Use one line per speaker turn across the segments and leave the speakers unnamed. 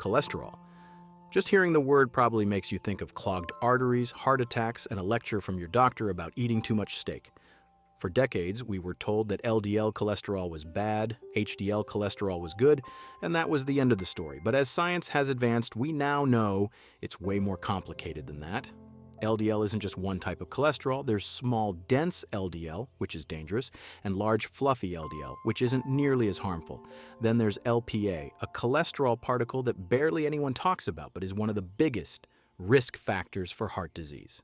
cholesterol. Just hearing the word probably makes you think of clogged arteries, heart attacks, and a lecture from your doctor about eating too much steak. For decades, we were told that LDL cholesterol was bad, HDL cholesterol was good, and that was the end of the story. But as science has advanced, we now know it's way more complicated than that. LDL isn't just one type of cholesterol. There's small, dense LDL, which is dangerous, and large, fluffy LDL, which isn't nearly as harmful. Then there's LPA, a cholesterol particle that barely anyone talks about, but is one of the biggest risk factors for heart disease.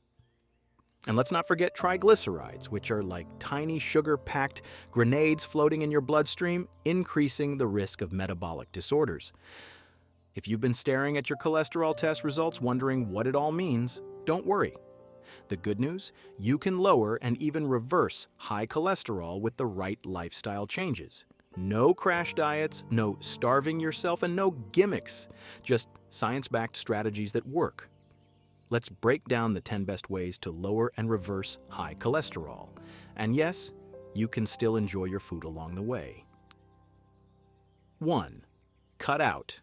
And let's not forget triglycerides, which are like tiny sugar-packed grenades floating in your bloodstream, increasing the risk of metabolic disorders. If you've been staring at your cholesterol test results wondering what it all means, don't worry. The good news? You can lower and even reverse high cholesterol with the right lifestyle changes. No crash diets, no starving yourself, and no gimmicks. Just science-backed strategies that work. Let's break down the 10 best ways to lower and reverse high cholesterol. And yes, you can still enjoy your food along the way. 1. Cut out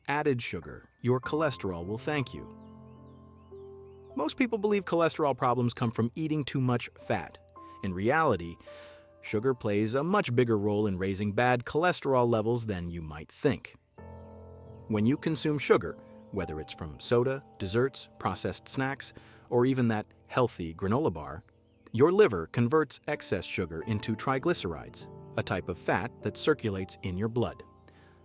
added sugar. Your cholesterol will thank you. Most people believe cholesterol problems come from eating too much fat. In reality, sugar plays a much bigger role in raising bad cholesterol levels than you might think. When you consume sugar, whether it's from soda, desserts, processed snacks, or even that healthy granola bar, your liver converts excess sugar into triglycerides, a type of fat that circulates in your blood.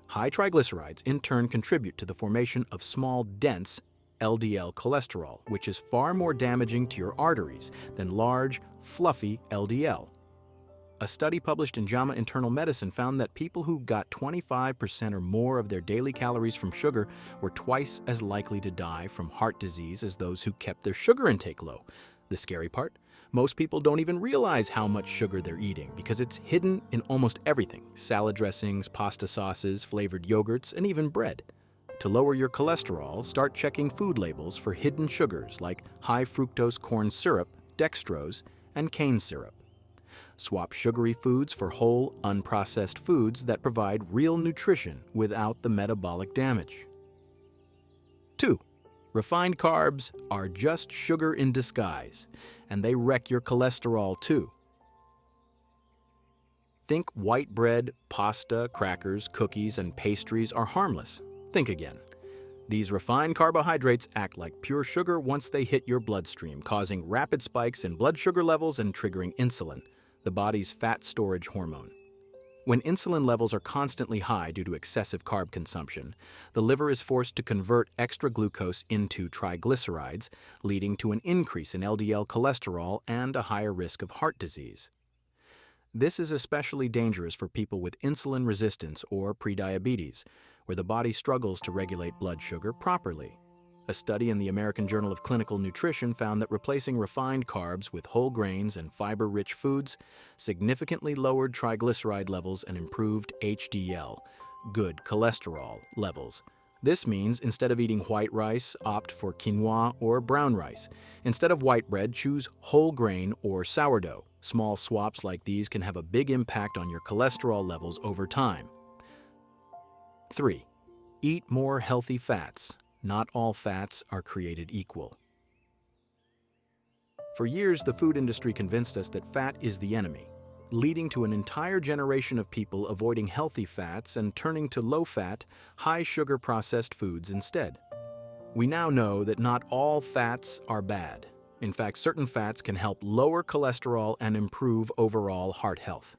High triglycerides in turn contribute to the formation of small, dense LDL cholesterol, which is far more damaging to your arteries than large, fluffy LDL. A study published in JAMA Internal Medicine found that people who got 25% or more of their daily calories from sugar were twice as likely to die from heart disease as those who kept their sugar intake low. The scary part? Most people don't even realize how much sugar they're eating because it's hidden in almost everything: salad dressings, pasta sauces, flavored yogurts, and even bread. To lower your cholesterol, start checking food labels for hidden sugars like high fructose corn syrup, dextrose, and cane syrup. Swap sugary foods for whole, unprocessed foods that provide real nutrition without the metabolic damage. 2. Refined carbs are just sugar in disguise, and they wreck your cholesterol too. Think white bread, pasta, crackers, cookies, and pastries are harmless. Think again. These refined carbohydrates act like pure sugar once they hit your bloodstream, causing rapid spikes in blood sugar levels and triggering insulin, the body's fat storage hormone. When insulin levels are constantly high due to excessive carb consumption, the liver is forced to convert extra glucose into triglycerides, leading to an increase in LDL cholesterol and a higher risk of heart disease. This is especially dangerous for people with insulin resistance or prediabetes, where the body struggles to regulate blood sugar properly. A study in the American Journal of Clinical Nutrition found that replacing refined carbs with whole grains and fiber-rich foods significantly lowered triglyceride levels and improved HDL, good cholesterol, levels. This means instead of eating white rice, opt for quinoa or brown rice. Instead of white bread, choose whole grain or sourdough. Small swaps like these can have a big impact on your cholesterol levels over time. 3. Eat more healthy fats. Not all fats are created equal. For years, the food industry convinced us that fat is the enemy, leading to an entire generation of people avoiding healthy fats and turning to low-fat, high-sugar processed foods instead. We now know that not all fats are bad. In fact, certain fats can help lower cholesterol and improve overall heart health.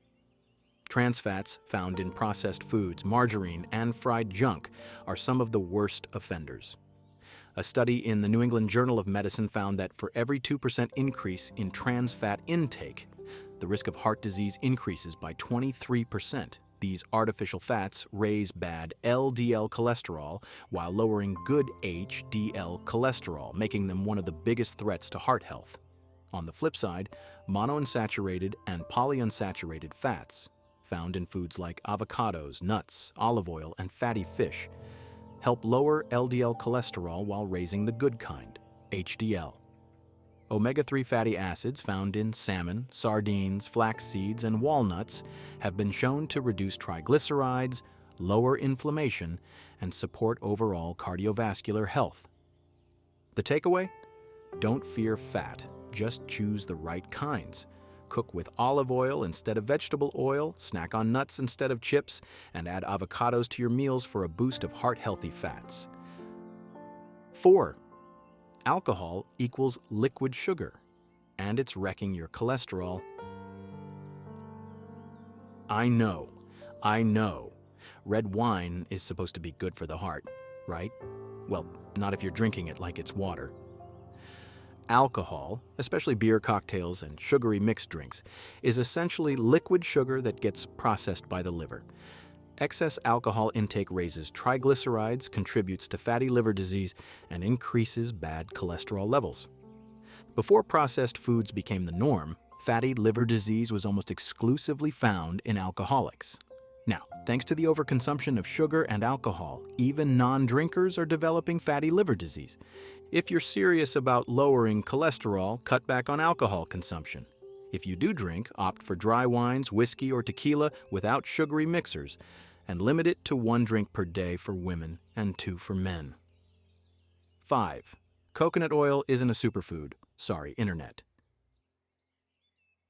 Trans fats found in processed foods, margarine, and fried junk are some of the worst offenders. A study in the New England Journal of Medicine found that for every 2% increase in trans fat intake, the risk of heart disease increases by 23%. These artificial fats raise bad LDL cholesterol while lowering good HDL cholesterol, making them one of the biggest threats to heart health. On the flip side, monounsaturated and polyunsaturated fats, found in foods like avocados, nuts, olive oil, and fatty fish, help lower LDL cholesterol while raising the good kind, HDL. Omega-3 fatty acids found in salmon, sardines, flax seeds, and walnuts have been shown to reduce triglycerides, lower inflammation, and support overall cardiovascular health. The takeaway? Don't fear fat, just choose the right kinds. Cook with olive oil instead of vegetable oil, snack on nuts instead of chips, and add avocados to your meals for a boost of heart-healthy fats. 4. Alcohol equals liquid sugar, and it's wrecking your cholesterol. I know. Red wine is supposed to be good for the heart, right? Well, not if you're drinking it like it's water. Alcohol, especially beer, cocktails, and sugary mixed drinks, is essentially liquid sugar that gets processed by the liver. Excess alcohol intake raises triglycerides, contributes to fatty liver disease, and increases bad cholesterol levels. Before processed foods became the norm, fatty liver disease was almost exclusively found in alcoholics. Now, thanks to the overconsumption of sugar and alcohol, even non-drinkers are developing fatty liver disease. If you're serious about lowering cholesterol, cut back on alcohol consumption. If you do drink, opt for dry wines, whiskey, or tequila without sugary mixers, and limit it to 1 drink per day for women and 2 for men. 5. Coconut oil isn't a superfood. Sorry, Internet.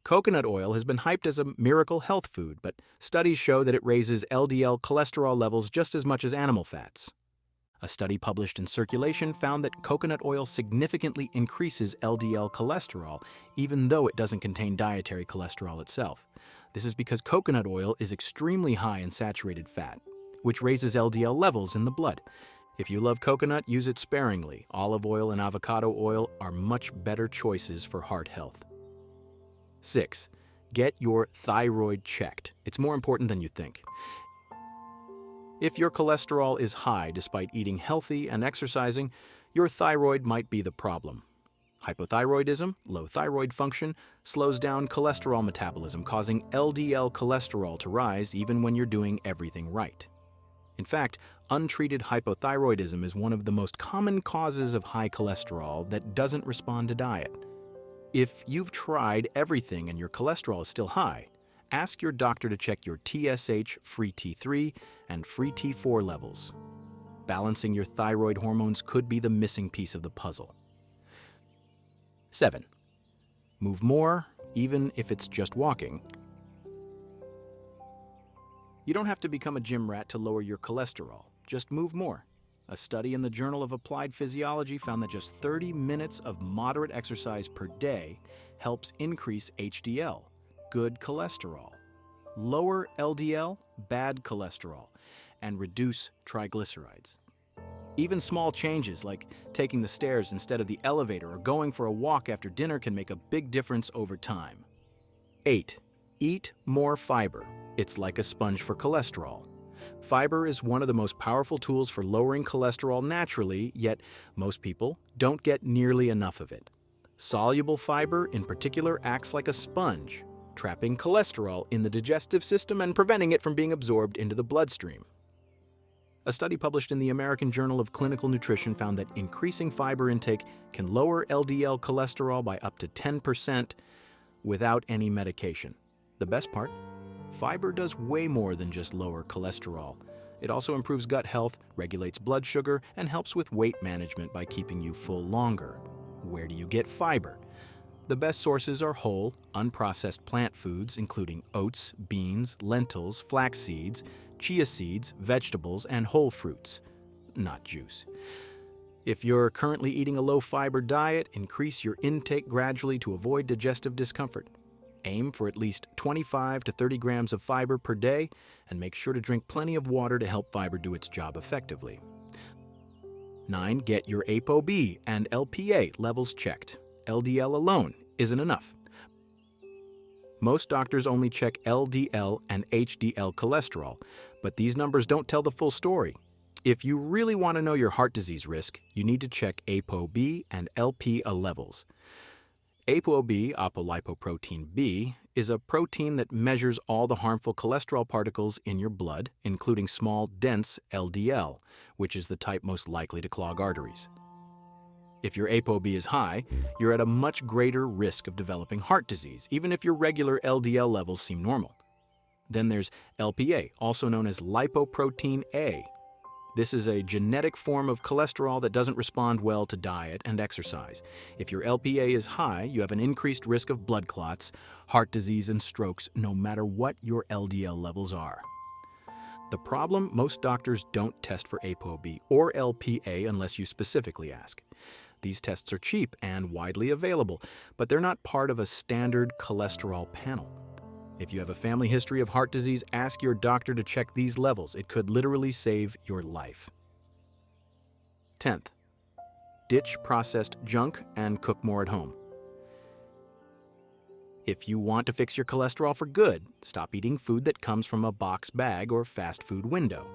Coconut oil has been hyped as a miracle health food, but studies show that it raises LDL cholesterol levels just as much as animal fats. A study published in Circulation found that coconut oil significantly increases LDL cholesterol, even though it doesn't contain dietary cholesterol itself. This is because coconut oil is extremely high in saturated fat, which raises LDL levels in the blood. If you love coconut, use it sparingly. Olive oil and avocado oil are much better choices for heart health. 6. Get your thyroid checked. It's more important than you think. If your cholesterol is high despite eating healthy and exercising, your thyroid might be the problem. Hypothyroidism, low thyroid function, slows down cholesterol metabolism, causing LDL cholesterol to rise even when you're doing everything right. In fact, untreated hypothyroidism is one of the most common causes of high cholesterol that doesn't respond to diet. If you've tried everything and your cholesterol is still high, ask your doctor to check your TSH, free T3, and free T4 levels. Balancing your thyroid hormones could be the missing piece of the puzzle. 7. Move more, even if it's just walking. You don't have to become a gym rat to lower your cholesterol. Just move more. A study in the Journal of Applied Physiology found that just 30 minutes of moderate exercise per day helps increase HDL, good cholesterol, lower LDL, bad cholesterol, and reduce triglycerides. Even small changes like taking the stairs instead of the elevator or going for a walk after dinner can make a big difference over time. 8. Eat more fiber. It's like a sponge for cholesterol. Fiber is one of the most powerful tools for lowering cholesterol naturally, yet most people don't get nearly enough of it. Soluble fiber, in particular, acts like a sponge, trapping cholesterol in the digestive system and preventing it from being absorbed into the bloodstream. A study published in the American Journal of Clinical Nutrition found that increasing fiber intake can lower LDL cholesterol by up to 10% without any medication. The best part? Fiber does way more than just lower cholesterol. It also improves gut health, regulates blood sugar, and helps with weight management by keeping you full longer. Where do you get fiber? The best sources are whole, unprocessed plant foods, including oats, beans, lentils, flax seeds, chia seeds, vegetables, and whole fruits, not juice. If you're currently eating a low-fiber diet, increase your intake gradually to avoid digestive discomfort. Aim for at least 25 to 30 grams of fiber per day, and make sure to drink plenty of water to help fiber do its job effectively. 9. Get your ApoB and LPA levels checked. LDL alone isn't enough. Most doctors only check LDL and HDL cholesterol, but these numbers don't tell the full story. If you really want to know your heart disease risk, you need to check ApoB and LPA levels. ApoB, apolipoprotein B, is a protein that measures all the harmful cholesterol particles in your blood, including small, dense LDL, which is the type most likely to clog arteries. If your ApoB is high, you're at a much greater risk of developing heart disease, even if your regular LDL levels seem normal. Then there's LPA, also known as lipoprotein A. This is a genetic form of cholesterol that doesn't respond well to diet and exercise. If your LPA is high, you have an increased risk of blood clots, heart disease, and strokes, no matter what your LDL levels are. The problem, most doctors don't test for ApoB or LPA unless you specifically ask. These tests are cheap and widely available, but they're not part of a standard cholesterol panel. If you have a family history of heart disease, ask your doctor to check these levels. It could literally save your life. 10th, ditch processed junk and cook more at home. If you want to fix your cholesterol for good, stop eating food that comes from a box bag or fast food window.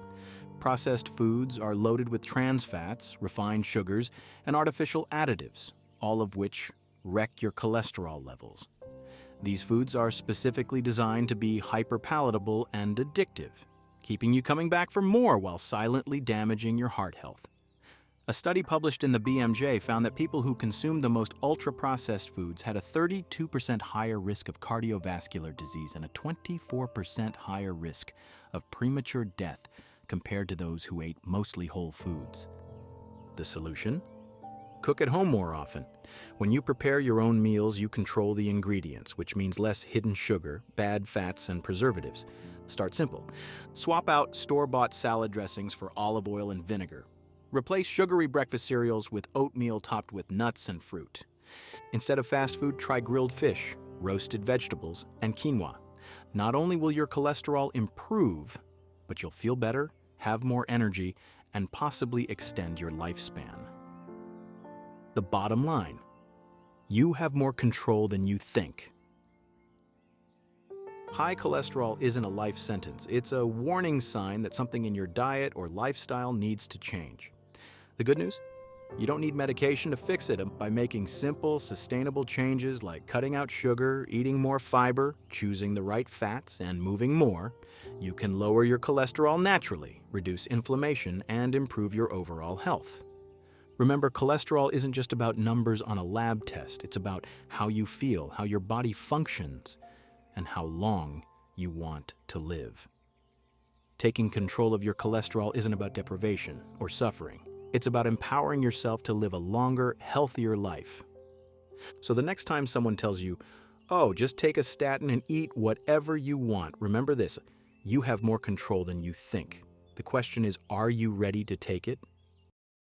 Processed foods are loaded with trans fats, refined sugars, and artificial additives, all of which wreck your cholesterol levels. These foods are specifically designed to be hyperpalatable and addictive, keeping you coming back for more while silently damaging your heart health. A study published in the BMJ found that people who consumed the most ultra-processed foods had a 32% higher risk of cardiovascular disease and a 24% higher risk of premature death compared to those who ate mostly whole foods. The solution? Cook at home more often. When you prepare your own meals, you control the ingredients, which means less hidden sugar, bad fats, and preservatives. Start simple. Swap out store-bought salad dressings for olive oil and vinegar. Replace sugary breakfast cereals with oatmeal topped with nuts and fruit. Instead of fast food, try grilled fish, roasted vegetables, and quinoa. Not only will your cholesterol improve, but you'll feel better, have more energy, and possibly extend your lifespan. The bottom line: you have more control than you think. High cholesterol isn't a life sentence. It's a warning sign that something in your diet or lifestyle needs to change. The good news? You don't need medication to fix it. By making simple, sustainable changes like cutting out sugar, eating more fiber, choosing the right fats, and moving more, you can lower your cholesterol naturally, reduce inflammation, and improve your overall health. Remember, cholesterol isn't just about numbers on a lab test. It's about how you feel, how your body functions, and how long you want to live. Taking control of your cholesterol isn't about deprivation or suffering. It's about empowering yourself to live a longer, healthier life. So the next time someone tells you, "Oh, just take a statin and eat whatever you want," remember this: you have more control than you think. The question is, are you ready to take it?